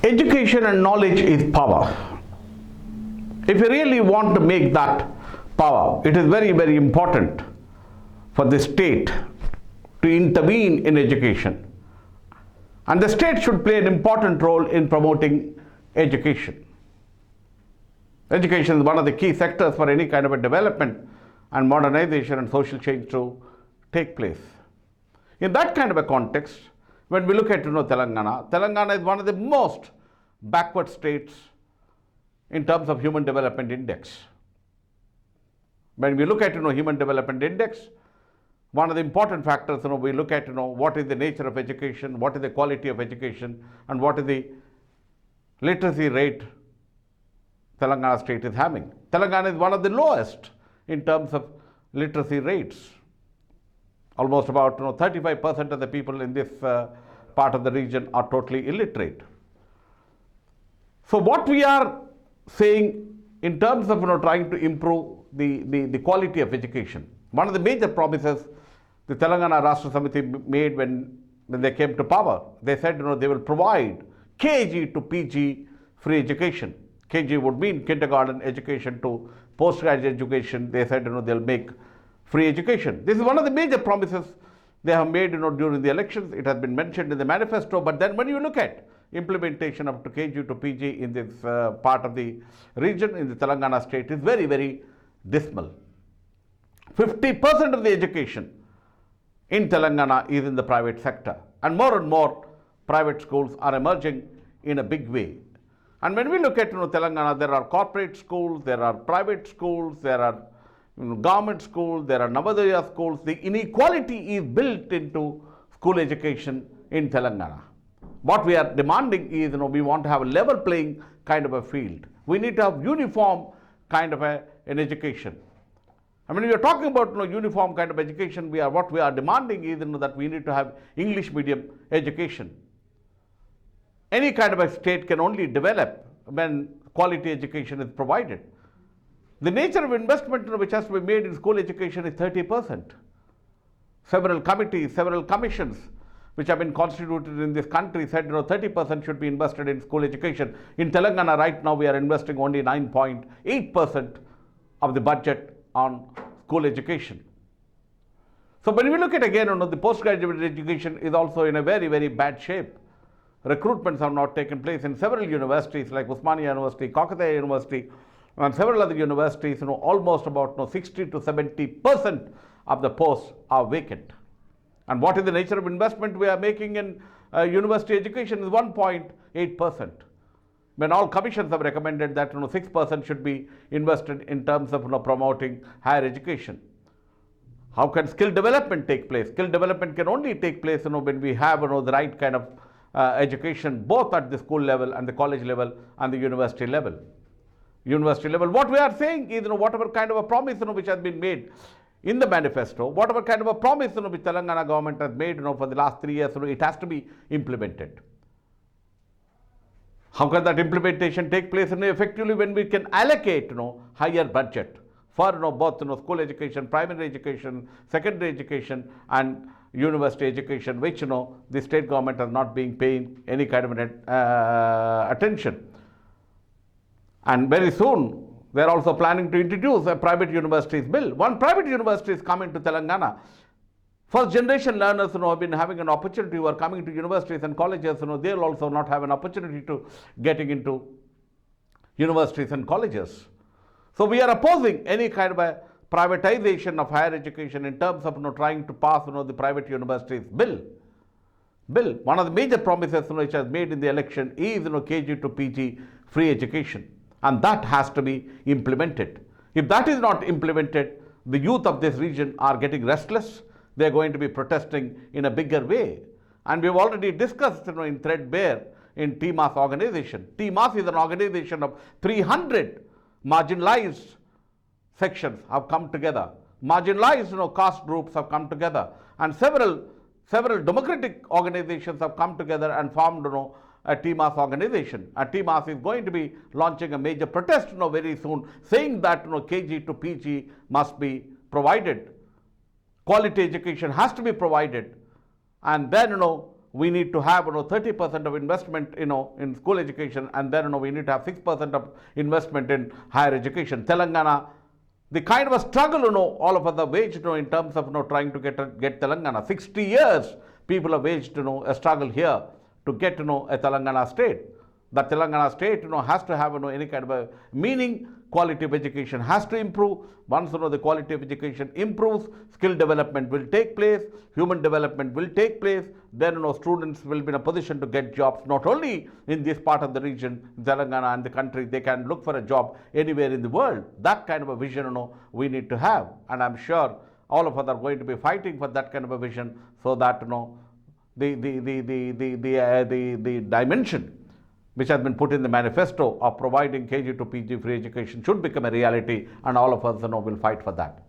Education and knowledge is power. If you really want to make that power, it is very, very important for the state to intervene in education. And the state should play an important role in promoting education. Education is one of the key sectors for any kind of a development and modernization and social change to take place. In that kind of a context, when we look at Telangana is one of the most backward states in terms of Human Development Index. When we look at Human Development Index, one of the important factors we look at what is the nature of education, what is the quality of education, and what is the literacy rate Telangana state is having. Telangana is one of the lowest in terms of literacy rates. Almost about 35% of the people in this part of the region are totally illiterate. So what we are saying in terms of trying to improve the quality of education, one of the major promises the Telangana Rashtra Samiti made when they came to power, they said they will provide KG to PG free education. KG would mean kindergarten education to postgraduate education. They said they'll make free education. This is one of the major promises they have made during the elections. It has been mentioned in the manifesto, but then when you look at implementation up to KG to PG in this part of the region, in the Telangana state, is very, very dismal. 50% of the education in Telangana is in the private sector, and more private schools are emerging in a big way. And when we look at Telangana, there are corporate schools, there are private schools, there are government schools, there are Navodaya schools. The inequality is built into school education in Telangana. What we are demanding is, we want to have a level playing kind of a field. We need to have uniform kind of an education. I mean, we are talking about uniform kind of education. What we are demanding is that we need to have English medium education. Any kind of a state can only develop when quality education is provided. The nature of investment which has to be made in school education is 30%. Several committees, several commissions which have been constituted in this country said 30% should be invested in school education. In Telangana right now we are investing only 9.8% of the budget on school education. So when we look at again the postgraduate education is also in a very, very bad shape. Recruitments have not taken place in several universities like Osmania University, Kakatiya University, and several other universities. Almost about 60 to 70% of the posts are vacant. And what is the nature of investment we are making in university education is 1.8%. When all commissions have recommended that 6% should be invested in terms of promoting higher education. How can skill development take place? Skill development can only take place when we have the right kind of education both at the school level and the college level and the university level. What we are saying is whatever kind of a promise which has been made in the manifesto, whatever kind of a promise which Telangana government has made for the last 3 years, it has to be implemented. How can that implementation take place effectively when we can allocate higher budget for both school education, primary education, secondary education, and university education, which the state government has not been paying any kind of attention. And very soon they are also planning to introduce a private universities bill. One private university is coming to Telangana. First generation learners have been having an opportunity, who are coming to universities and colleges, they will also not have an opportunity to getting into universities and colleges. So we are opposing any kind of a privatization of higher education in terms of trying to pass the private universities bill. One of the major promises which has made in the election is KG to PG free education, and that has to be implemented. If that is not implemented, the youth of this region are getting restless. They are going to be protesting in a bigger way. And we have already discussed in threadbare in T-MASS organization. T-MASS is an organization of 300 marginalized sections have come together. Marginalized caste groups have come together, and several democratic organizations have come together and formed a T-MASS organization. A T-MASS is going to be launching a major protest very soon, saying that KG to PG must be provided. Quality education has to be provided, and then we need to have 30% of investment in school education, and then we need to have 6% of investment in higher education. Telangana, the kind of a struggle all of us have waged in terms of trying to get Telangana. 60 years people have waged a struggle here to get a Telangana state. The Telangana state has to have any kind of a meaning. Quality of education has to improve. Once the quality of education improves, skill development will take place, human development will take place. Then students will be in a position to get jobs not only in this part of the region, Telangana and the country. They can look for a job anywhere in the world. That kind of a vision we need to have, and I'm sure all of us are going to be fighting for that kind of a vision, so that the dimension which has been put in the manifesto of providing KG to PG free education should become a reality, and all of us will fight for that.